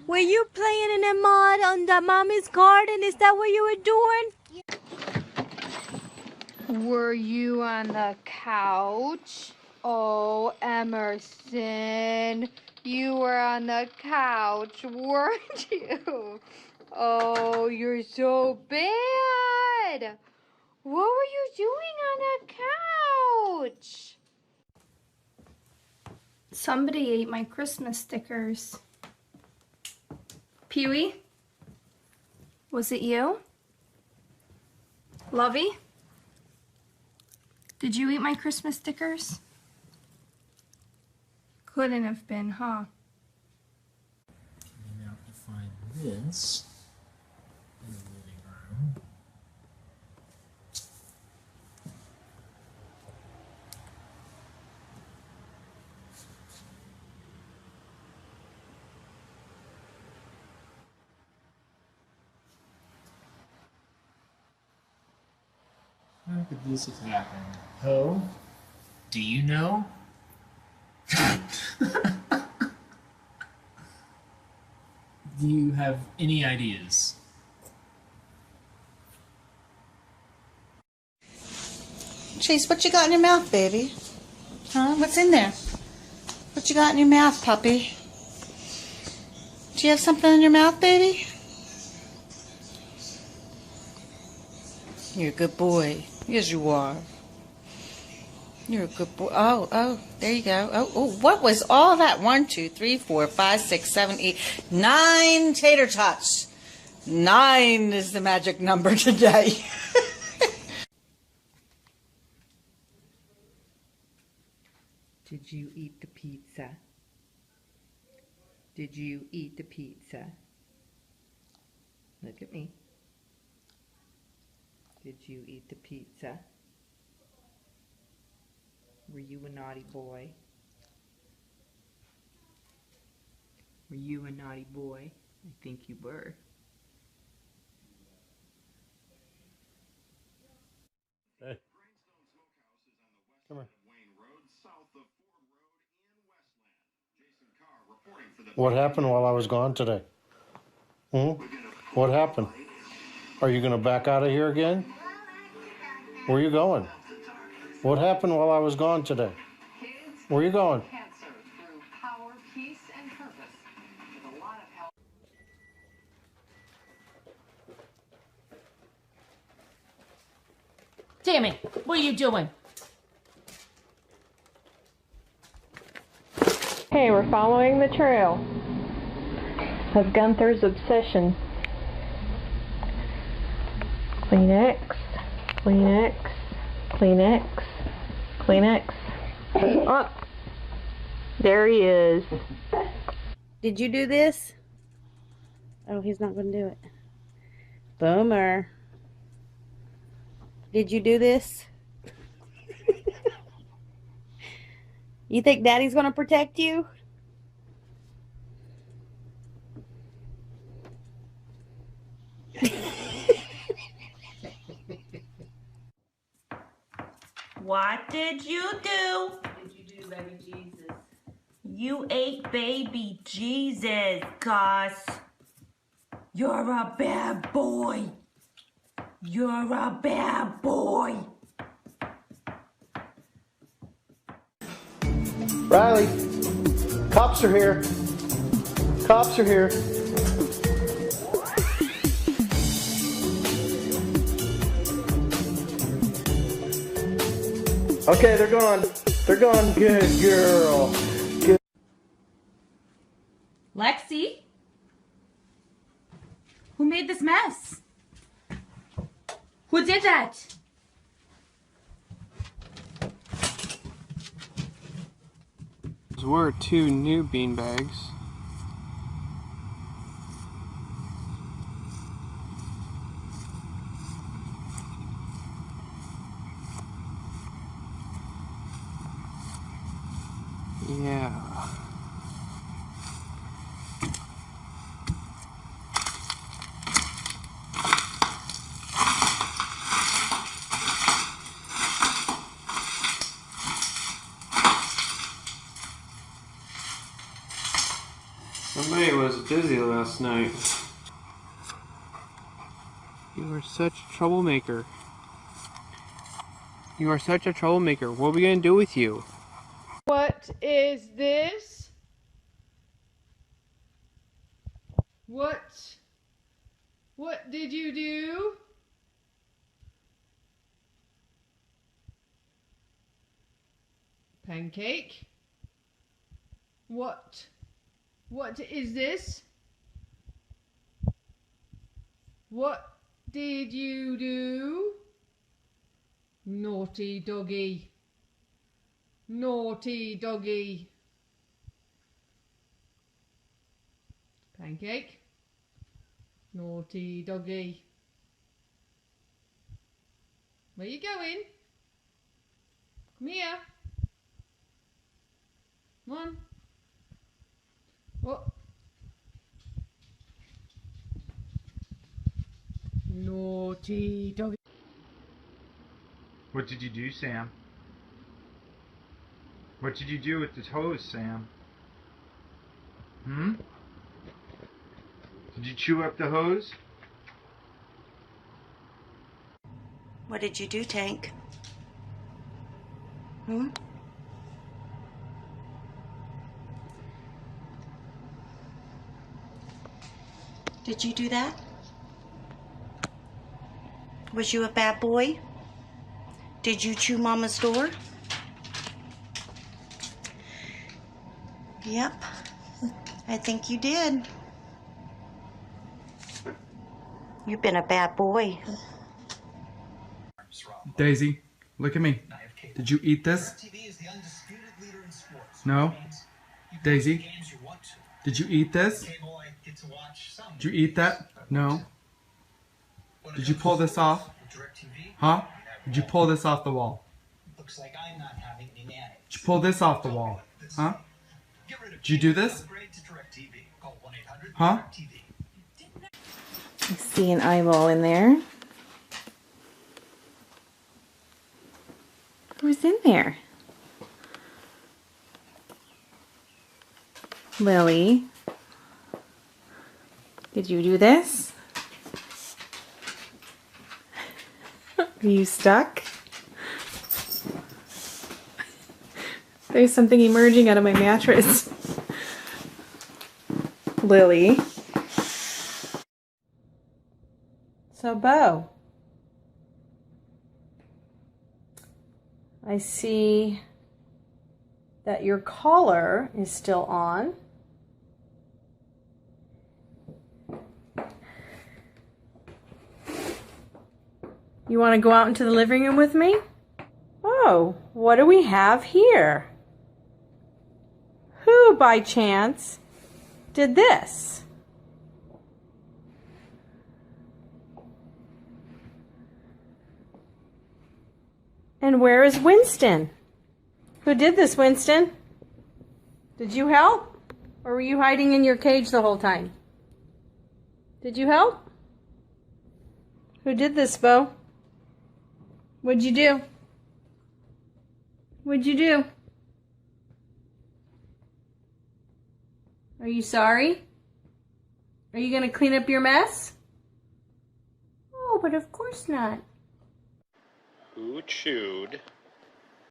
Were you playing in the mud on the mommy's garden? Is that what you were doing? Were you on the couch? Oh, Emerson, you were on the couch, weren't you? Oh, you're so bad. What were you doing on the couch? Somebody ate my Christmas stickers. Pee-wee? Was it you? Lovey? Did you eat my Christmas stickers? Couldn't have been, huh? Now to find this in the living room. How could this have happened? Ho? Do you know? Do you have any ideas? Chase, what you got in your mouth, baby? Huh? What's in there? What you got in your mouth, puppy? Do you have something in your mouth, baby? You're a good boy. Yes, you are. You're a good boy. Oh, there you go. Oh, what was all that? 1, 2, 3, 4, 5, 6, 7, 8, 9 tater tots. 9 is the magic number today. Did you eat the pizza? Did you eat the pizza? Look at me. Did you eat the pizza? Were you a naughty boy? Were you a naughty boy? I think you were. Hey. Come here. What happened while I was gone today? What happened? Are you going to back out of here again? Where are you going? What happened while I was gone today? Where are you going? Tammy, what are you doing? Hey, we're following the trail of Gunther's obsession. Kleenex, Kleenex, Kleenex, Kleenex. Oh, there he is. Did you do this? Oh, he's not going to do it. Boomer. Did you do this? You think Daddy's going to protect you? What did you do? What did you do, baby Jesus? You ate baby Jesus, Gus. You're a bad boy. You're a bad boy. Riley, cops are here. Cops are here. Okay, they're gone. They're gone. Good girl. Good. Lexi? Who made this mess? Who did that? There were 2 new beanbags. Yeah. Somebody was busy last night. You are such a troublemaker. You are such a troublemaker. What are we gonna do with you? What is this? What did you do? Pancake? What is this? What did you do? Naughty doggy. Naughty doggy. Pancake. Naughty doggy. Where you going? Come here. Come on. What? Naughty doggy. What did you do, Sam? What did you do with the toes, Sam? Hmm? Did you chew up the hose? What did you do, Tank? Hmm? Did you do that? Was you a bad boy? Did you chew Mama's door? Yep, I think you did. You've been a bad boy. Daisy, look at me. Did you eat this? No? Daisy, did you eat this? Did you eat that? No? Did you pull this off? Huh? Did you pull this off the wall? Did you pull this off the wall? Huh? Did you do this? Huh? I see an eyeball in there. Who's in there? Lily, did you do this? Are you stuck? There's something emerging out of my mattress. Lily. So, Bo, I see that your collar is still on. You want to go out into the living room with me? Oh, what do we have here? Who, by chance, did this? And where is Winston? Who did this, Winston? Did you help? Or were you hiding in your cage the whole time? Did you help? Who did this, Bo? What'd you do? What'd you do? Are you sorry? Are you going to clean up your mess? Oh, but of course not. Who chewed